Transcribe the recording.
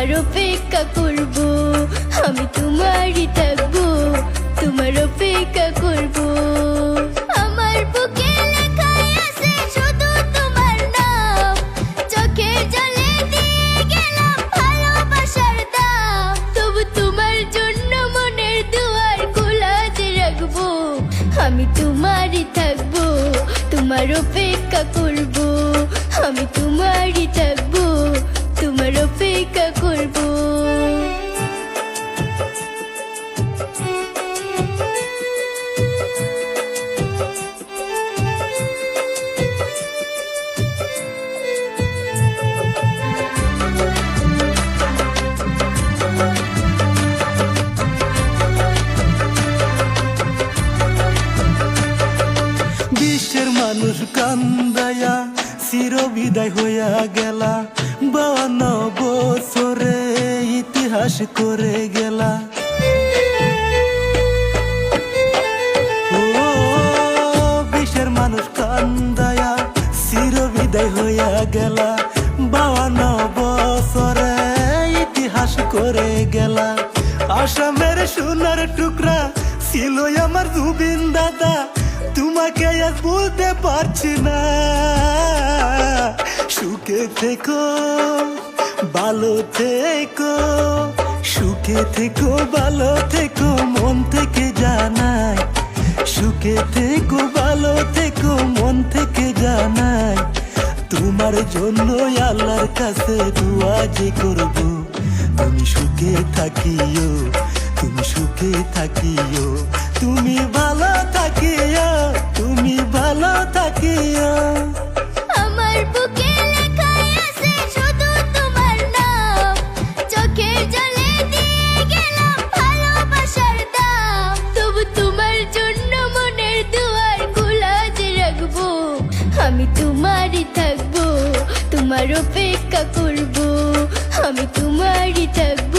তোমার অপেক্ষা করব, আমি তোমারই থাকবো, তোমার অপেক্ষা করব। আমার বুকে লেখাই আছে শুধু তোমার নাম, চোখের জলে দিয়ে গেলাম ভালোবাসার দাম। তবু তোমার জন্য মনের দুয়ার খোলা যে রাখবো, আমি তোমারই থাকবো, তোমার অপেক্ষা করব, আমি তোমারই থাকবো, তোমার অপেক্ষা করব। বিশ্বের মানুষ কান্দায়া চিরবিদায় হইয়া গেলা, 52 বছরে ইতিহাস করে গেলা। ও বিশ্বের মানুষ কান্দায়া চিরবিদায় হইয়া গেলা, 52 বছরে ইতিহাস করে গেলা। আসামের সোনার টুকরা ছিল আমার জুবিন দাদা, তোমাকে আজ বলতে পারছি না। সুখে থেকো, ভালো থেকো, সুখে থেকো, ভালো থেকো, মন থেকে জানাই। সুখে থেকো, ভালো থেকো, মন থেকে জানাই। তোমার জন্য আল্লাহর কাছে দোয়া যে করব, তুমি সুখে থাকিও, তুমি সুখে থাকিও, তুমি ভালো থাকিও, তুমি ভালো থাকিও। আমার বুকে লেখাই আছে শুধু তোমার নাম, চোখের জলে দিয়ে গেলাম ভালোবাসার দাম। তবু তোমার জন্য মনের দুয়ার খোলা যে রাখবো, আমি তোমারই থাকবো, তোমার অপেক্ষা করব, আমি তোমারই থাকবো,